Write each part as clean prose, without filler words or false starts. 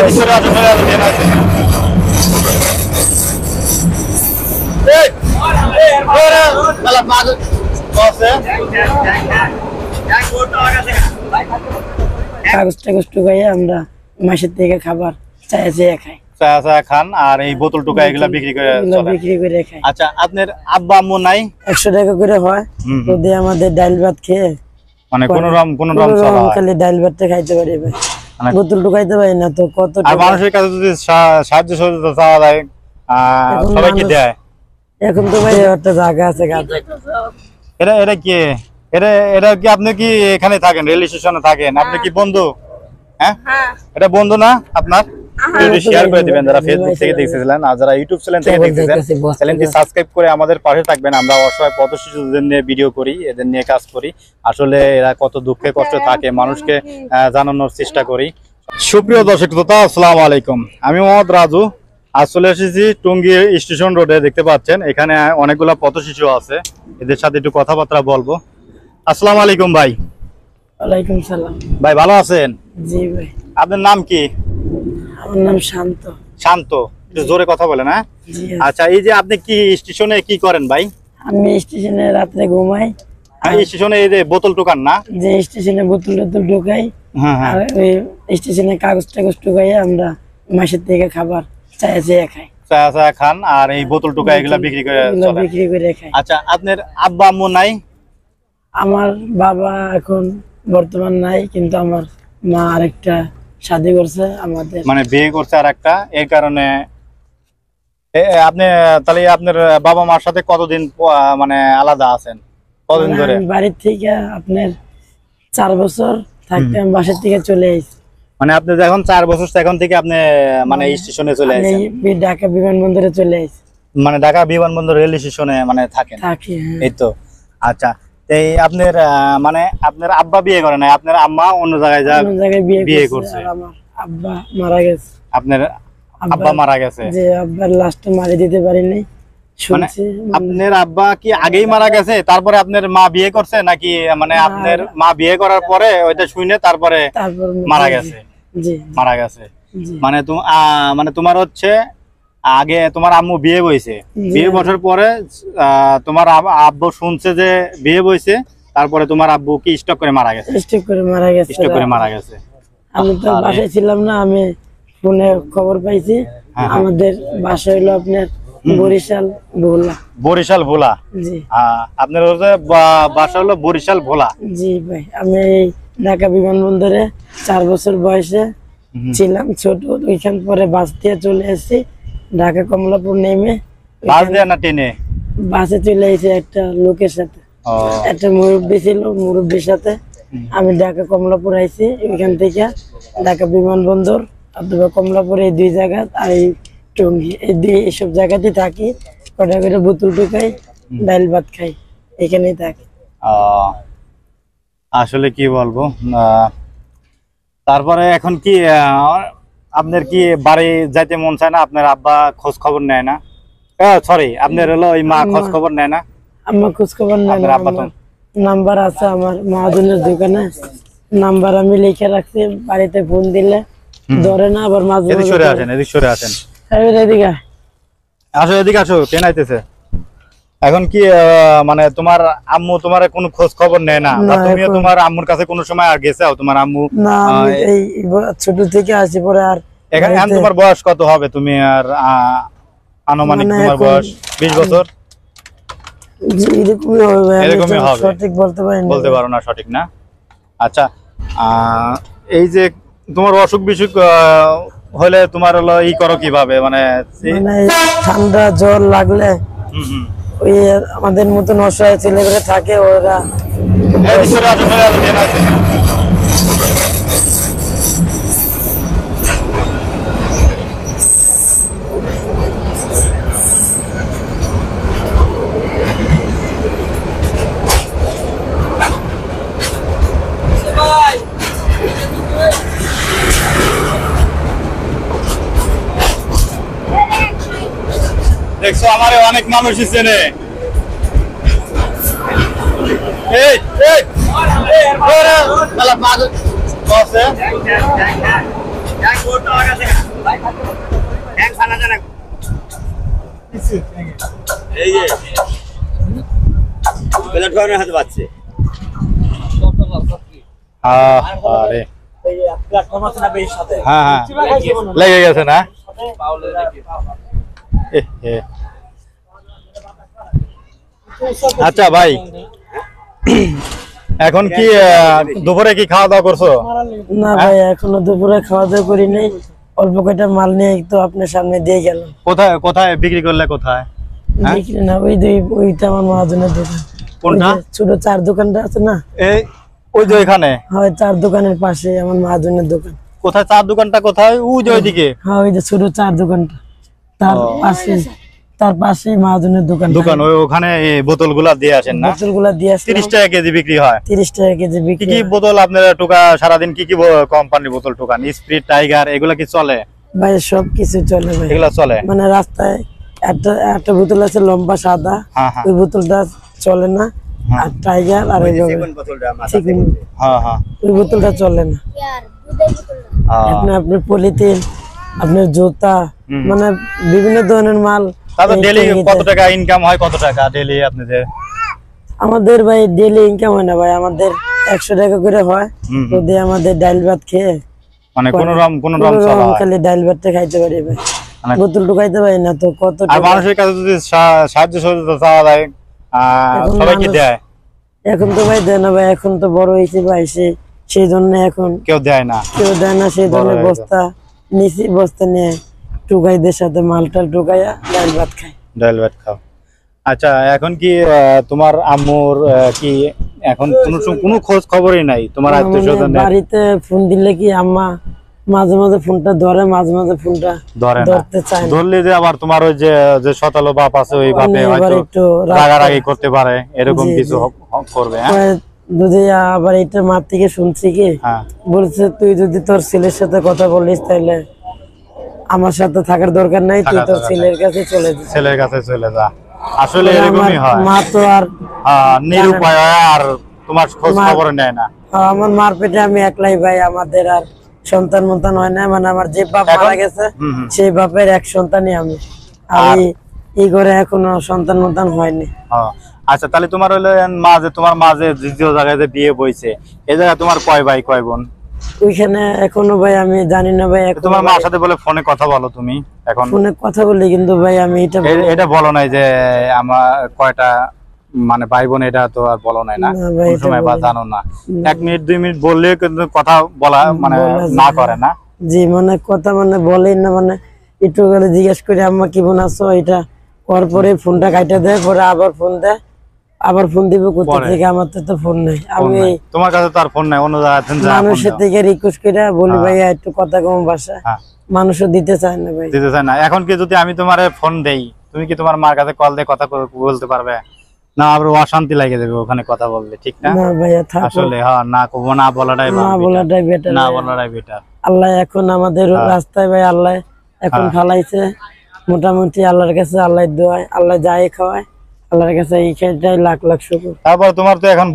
কাগজ টাগজ টুকাইয়ে আমরা মাসের থেকে খাবার চায়া চায়া খাই, চায়া চায়া খান আর এই বোতল টুকা এগুলা বিক্রি করে খাই। আচ্ছা, আপনার আব্বা আম্মু নাই? 100 টাকা করে হয়, যদি আমাদের ডাল ভাত খেয়ে মানে কোন রকম খালি ডাল ভাতটা খাইতে পারি ভাই, বোতল টুকাইতে পারি না। তো কত আর মানুষের কাছে যদি সাহায্য সহযোগিতা চাওয়া যায় সবাই কি দেয়? এখন তো ভাই একটা জায়গা আছে গাছে। এটা কি এটা কি আপনি কি এখানে থাকেন, রেল স্টেশনে থাকেন? আপনি কি বন্ধু? হ্যাঁ, এটা বন্ধু না আপনার? শেয়ার করে দিবেন যারা ফেসবুক থেকে দেখতেছিলেন, আর যারা ইউটিউব চ্যানেল থেকে দেখতেছেন চ্যানেলটি সাবস্ক্রাইব করে আমাদের পাশে থাকবেন। আমরা অসহায় পথশিশুদের নিয়ে ভিডিও করি, এদের নিয়ে কাজ করি। আসলে এরা কত দুঃখে কষ্ট থাকে মানুষকে জানানোর চেষ্টা করি। সুপ্রিয় দর্শক শ্রোতা, আসসালামু আলাইকুম। আমি মোহাম্মদ রাজু। আজ চলে এসেছি টঙ্গী স্টেশন রোডে। দেখতে পাচ্ছেন এখানে অনেকগুলো পথশিশু আছে, এদের সাথে একটু কথাবার্তা বলবো। আসসালামু আলাইকুম ভাই। ওয়ালাইকুম সালাম ভাই, ভালো আছেন? জি ভাই। আপনার নাম কি? আমার নাম শান্ত। শান্ত, একটু জোরে কথা বলেন। হ্যাঁ, আচ্ছা, এই যে আপনি কি স্টেশনে কি করেন ভাই? আমি স্টেশনে রাতে ঘুমাই। স্টেশনে এই যে বোতল টোকান না? যে স্টেশনে বোতল ঢোকাই, আর ওই স্টেশনে কাগজ টাগজ টুকাইয়ে আমরা মাসের থেকে খাবার চায়া চায়া খাই, চায়া চায়া খান আর এই বোতল টোকা এগুলা বিক্রি করে খাই। আচ্ছা, আপনার আব্বা আম্মু নাই? আমার বাবা এখন বর্তমান নাই, কিন্তু আমার মা আরেকটা শাদী করছে, আমাদের মানে বিয়ে করছে আরেকটা। এর কারণে আপনি তাহলে আপনার বাবা মার সাথে কতদিন মানে আলাদা আছেন? কতদিন ধরে? বাড়ির থেকে আপনার 4 বছর থাকতে আমি বাসার থেকে চলে এসেছি। মানে আপনি যখন 4 বছর তখন থেকে আপনি মানে স্টেশনে চলে এসেছেন? ঢাকা বিমানবন্দরে চলে এসেছি। মানে ঢাকা বিমানবন্দর রেল স্টেশনে মানে থাকেন? থাকি। এই তো। আচ্ছা, এই আপনার মানে আপনার আব্বা বিয়ে করে নাই, আপনার আম্মা অন্য জায়গায় বিয়ে করছে? আমার আব্বা মারা গেছে। আপনার আব্বা মারা গেছে? যে আব্বার লাশটা মারি দিতে পারিনি শুনছি। আপনার আব্বা কি আগেই মারা গেছে, তারপরে আপনার মা বিয়ে করছে নাকি? মানে আপনার মা বিয়ে করার পরে ওইটা শুনে তারপরে মারা গেছে? জি, মারা গেছে। মানে তোমার হচ্ছে আগে তোমার আম্মু বিয়ে বইছে, বিয়ে বছর পরে তোমার আব্বু শুনছে যে বিয়ে বইছে, তারপরে তোমার আব্বু কি স্ট্রোক করে মারা গেছে? স্ট্রোক করে মারা গেছে। আমি তো বাসায় ছিলাম না, আমি ফোনে খবর পাইছি। আমাদের বাসা হলো আপনার বরিশাল ভোলা। বরিশাল ভোলা? জি। আপনার বাসা হলো বরিশাল ভোলা? জি ভাই। আমি ঢাকা বিমানবন্দরে 4 বছর বয়সে ছিলাম, ছোট। ওইখান পরে বাস দিয়ে চলে এসেছি ঢাকা কমলাপুর নেমে। বাস দিয়ে না ট্রেনে? বাসে চলে এসেছি একটা লোকের সাথে, একটা মুরব্বী ছিল, মুরব্বীর সাথে আমি ঢাকা কমলাপুর আইছি। ওইখান থেকে ঢাকা বিমানবন্দর অথবা কমলাপুর, এই 2 জায়গা আর এই টঙ্গী, এইসব জায়গাতে থাকি। কটা করে বোতল টুকাই, ডাল ভাত খাই, এখানেই থাকি। আসলে কি বলবো। তারপরে এখন কি আপনার কি বাড়ি যাইতে মন চায় না? আপনার আব্বা খোঁজ খবর নেয় না? সরি, আপনার হলো ওই মা খোঁজ খবর নেয় না? আম্মা খোঁজ খবর নেয় না। নাম্বার আছে আমার মহাজনের দোকানে, নাম্বার আমি লিখে রাখছি। বাড়িতে ফোন দিলে ধরে না, আবার মাঝে মাঝে। এদিকে সরে আসেন। এদিকে আসো, এদিকে আসো, ট্রেন আইতেছে। এখন কি মানে তোমার আম্মু তোমার কোনো খোঁজ খবর নেয় না? তুমিও তোমার আম্মুর কাছে কোনো সময় আর গেছাও? তোমার আম্মু এই ছোট থেকে আসি পরে। আর এখন তোমার বয়স কত হবে? তুমি আর আনুমানিক তোমার বয়স 20 বছর? এরকমই হবে, সঠিক বলতে পারো না, সঠিক না? আচ্ছা, এই যে তোমার অসুখ বিসুখ হলে তোমার হলো ই করো কিভাবে? মানে ঠান্ডা জ্বর লাগলে ওই আমাদের মতন অসহায় ছেলেগুলো থাকে, ওরা দেখছো আমারে অনেক মানুষ চেনে। এই যে প্লেট খাওয়ানোর হাতে পাচ্ছে আরে হ্যাঁ হ্যাঁ লেগে গেছে না আচ্ছা ভাই এখন কি দুপুরে কি খাওয়া দাওয়া করছো? না ভাই এখনো দুপুরে খাওয়া দাওয়া করি নাই, অল্প কয়টা মাল নিয়ে তো আপনার সামনে দিয়ে গেলাম। কোথায় কোথায় বিক্রি করলে? কোথায় বিক্রি না, ওইটা আমার মহাজনের দোকান। কোনটা? ছোট চার দোকানটা আছে না, এই ওই যে এখানে হয় চার দোকানের পাশে আমার মহাজনের দোকান। কোথায় চার দোকানটা? কোথায়? ওই যে ওইদিকে। হ্যাঁ ওই যে ছোট চার দোকানটা, তার পাশেই মহাজনের দোকান। ওখানে বোতলগুলা দিয়ে আসেন না? বোতলগুলা দিয়ে আসেন। 30 টাকা কেজি বিক্রি হয়। 30 টাকা কেজি বিক্রি। কি বোতল আপনারা টোকা সারাদিন কি কি কোম্পানির বোতল টোকান? স্প্রিট, টাইগার এগুলা কি চলে? ভাই সব কিছু চলে ভাই, এগুলা চলে। মানে রাস্তায় একটা বোতল আছে লম্বা সাদা, ওই বোতলটা চলে না। আর টাইগার আর ওই বোতলটা চলে না। আপনার পলিথিন, আপনার জুতা, মানে বিভিন্ন ধরনের মাল। ডেইলি কত টাকা ইনকাম হয়? কত টাকা ডেইলি আপনাদের? আমাদের ভাই ডেইলি ইনকাম হয় না ভাই, আমাদের 100 টাকা করে হয়। যদি আমাদের ডাল ভাত খেয়ে মানে কোন রকম খালি ডাল ভাতটা খাইতে পারি ভাই, বোতল ঢুকাইতে পারি না। তো কত মানুষের কাছে যদি সাহায্য সহযোগিতা চাওয়া যায় সবাই কি দেয়? এখন তো ভাই দেয় না ভাই, এখন তো বড় হয়েছে ভাই, সেই জন্য এখন কেউ দেয় না। সেই জন্য বস্তা নিচে, বস্তা নিয়ে টুকাইদের সাথে মালটাল টুকাইয়া ডাল ভাত খাই। ডাল ভাত খাও। আচ্ছা এখন কি তোমার আম্মুর কি এখন কোনো খোঁজ খবরই নাই? তোমার আত্মীয়স্বজন বাড়িতে ফোন দিলে কি আম্মা মাঝে মাঝে ফোনটা ধরে, মাঝে মাঝে ফোনটা ধরতে চায় না। ধরলে যে আবার তোমার ওই যে শতালো বাপ আছে, ওই বাপে হয়তো রাগারাগি করতে পারে, এরকম কিছু করবে। যদি আবার এটা মার থেকে শুনছি কি বলছে, তুই যদি তোর ছেলের সাথে কথা বলিস তাহলে আমার সাথে থাকার দরকার নাই, তুই তোর ছেলের কাছে চলে যা। ছেলের কাছে চলে যা। আসলে এরকমই হয়। মা তো আর নিরুপায় আর তোমার খোঁজ খবর নেয় না। আমার মার পেটে আমি একলাই ভাই, আমাদের আর সন্তান মন্তান হয় না। মানে আমার যে বাপ মারা গেছে সেই বাপের এক সন্তানই আমি এই ঘরে এখনো সন্তান মন্তান হয়নি। আচ্ছা তাহলে তোমার হলো তোমার মাঝে দ্বিতীয় জায়গায় যে বিয়ে বইছে, এই জায়গায় তোমার কয় ভাই কয় বোন? ওইখানে এখনো ভাই আমি জানি না ভাই। তোমার মার সাথে বলে ফোনে কথা বলো তুমি? এখন ফোনে কথা বলি, কিন্তু ভাই আমি এটা বলো নাই যে আমার কয়টা মানে ভাই বোন, এটা তো আর বলো নাই না কোন সময়, বা জানো না? 1 মিনিট 2 মিনিট বললে কিন্তু কথা বলা মানে না করে না। জি মানে কথা মানে বলেই না, মানে একটু গেলে জিজ্ঞেস করে আম্মা কেমন আছো, এটা করার পরে ফোনটা কাটা দেয়, পরে আবার ফোন দেয়, আবার ফোন দিব কোথা থেকে? আমার তো ফোন নাই। আমি তোমার কাছে তো আর ফোন নাই, অন্য জায়গায় মানুষের থেকে রিকোয়েস্ট করে বলি ভাইয়া একটু কথা কম ভাষা, মানুষও দিতে চায় না ভাই, দিতে চায় না। এখন কি যদি আমি তোমারে ফোন দেই, তুমি কি তোমার মার কাছে কল দিয়ে কথা বলতে পারবে না? আবার অশান্তি লাগে যাবে ওখানে কথা বললে, ঠিক না? না ভাইয়া থাকো আসলে না কবো, না বলাটাই বেটার, না বলাটাই বেটার। আল্লাহ এখন আমাদের রাস্তায় ভাই, আল্লাহ এখন ফালাইছে মোটামুটি। আল্লাহর কাছে আল্লাহর দোয়ায়, আল্লাহ যাই খাওয়ায়, আল্লাহর কাছে এইটাই লাখ লাখ শুকর। তারপর তোমার তো এখন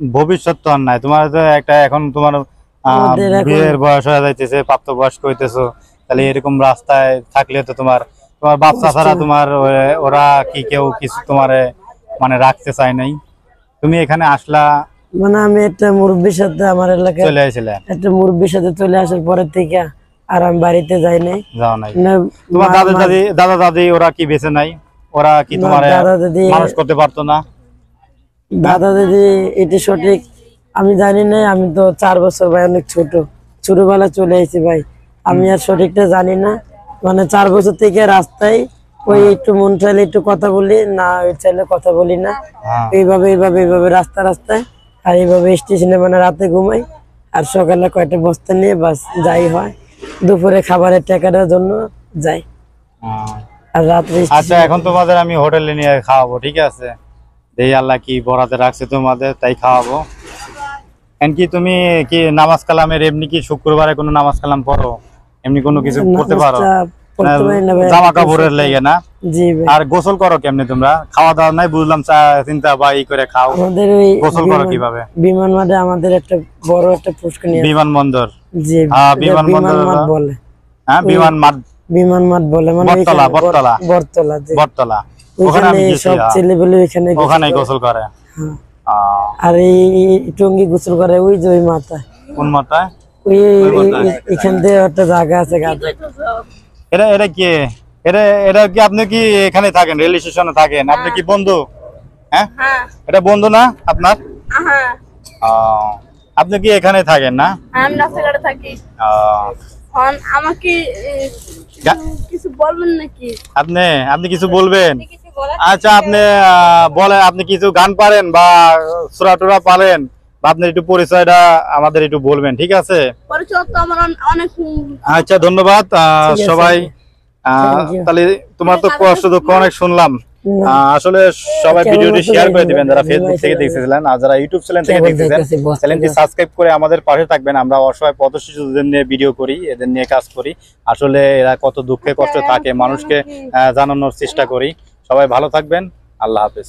ভবিষ্যৎ তো আর নাই, তোমার তো একটা এখন তোমার বিয়ের বয়স হয়ে যাইতেছে, প্রাপ্তবয়স্ক হইতেছো, তাহলে এরকম রাস্তায় থাকলে তো তোমার বাচ্চা ছাড়া তোমার ওরা কি কেউ কিছু তোমার মানে রাখতে চায় নাই? তুমি এখানে আসলা মানে আমি একটা মুরব্বীর সাথে আমার এলাকায় চলে আসলে, একটা মুরব্বীর সাথে চলে আসার পরের থেকে আর আমি বাড়িতে যাই নাই। যাও নাই? তোমার দাদা দাদি ওরা কি বেঁচে নাই? ওরা কি তোমার মানুষ করতে পারতো না? দাদা দিদি এটা সঠিক আমি জানি না, আমি তো 4 বছর ভাই, অনেক ছোটবেলা চলে এসেছি ভাই, আমি আর সঠিকটা জানি না। মানে 4 বছর থেকে রাস্তায় ওই একটু মন চাইলে একটু কথা বলি না, ওই চাইলে কথা বলি না, এইভাবে রাস্তায়, আর এইভাবে স্টেশনে মানে রাতে ঘুমাই, আর সকালে কয়টা বস্তা নিয়ে বাস যাই হয়, দুপুরে খাবারের টাকাটার জন্য যাই, আর রাত্রে। আচ্ছা এখন তোমাদের আমি হোটেলে নিয়ে খাওয়াবো, ঠিক আছে? এই আল্লাহ কি বরাতে রাখছে তোমাদের, তাই খাওয়াবো। এমনকি তুমি কি নামাজ কালামের এমনি কি শুক্রবারে কোনো নামাজ কালাম পড়ো? এমনি কোনো কিছু করতে পারো? করতে পারি না ভাই। জামা কাপড়ের লেগে না? জি ভাই। আর গোসল করো কেমনে তোমরা? খাওয়া দাওয়া নাই বুঝলাম, চা চিন্তা বা ই করে খাও। আমাদের ওই গোসল করো কিভাবে? বিমান মাঠে আমাদের একটা বড় একটা পুষ্করিণী আছে। বিমানবন্দর? জি হ্যাঁ, এটা বিমানবন্দর মাঠ বলে। হ্যাঁ, বিমান মাঠ, বিমান মাঠ বলে, মানে বটতলা, ওইখানে বটতলা। বটতলা, জি। বটতলা, ওখানে ওখানে আমি গেছি। সব ছেলেপেলে ওখানে গোসল ওখানে করে। গোসল করে। হ্যাঁ। আহ, আর এই টঙ্গি গোসল করে ওই যে ওই মাথায়, কোন মাথায়? ওই এখান থেকে একটা জায়গা আছে গাছে। এটা এটা কি? এটা কি আপনি কি এখানে থাকেন, রেল স্টেশনে থাকেন? আপনি কি বন্ধু? হ্যাঁ, এটা বন্ধু না আপনার? আহ, আপনি কি এখানে থাকেন না? আমি রাস্তাঘাটে থাকি। আহ, আমাকে গা- কিছু বলবেন নাকি? আপনি আপনি কিছু বলবেন? কিছু বলার আচ্ছা, আপনি বলেন, আপনি কিছু গান পারেন বা সূরা টুরা পারেন, বা আপনার একটু পরিচয়টা আমাদের একটু বলবেন, ঠিক আছে? পরিচয় তো আমার অনেক আচ্ছা, ধন্যবাদ ঠিক আছে। সবাই। Thank you. তাহলে তোমার তো কষ্ট দুঃখ অনেক শুনলাম। আসলে সবাই কেবল ভিডিওটি বলতে শেয়ার করে পারি দিবেন, না, যারা ভাই, ফেসবুক থেকে ভাই, দেখতেছিলেন আর যারা ইউটিউব চ্যানেল থেকে কেবল দেখতেছেন, দেখতেছি, বস চ্যানেলটি থেকে। সাবস্ক্রাইব করে আমাদের পাশে থাকবেন। আমরা অসহায় পথ শিশুদের নিয়ে ভিডিও করি, এদের নিয়ে কাজ করি। আসলে এরা কত দুঃখে কষ্ট থাকে, মানুষকে জানানোর চেষ্টা করি। সবাই ভালো থাকবেন। আল্লাহ হাফেজ।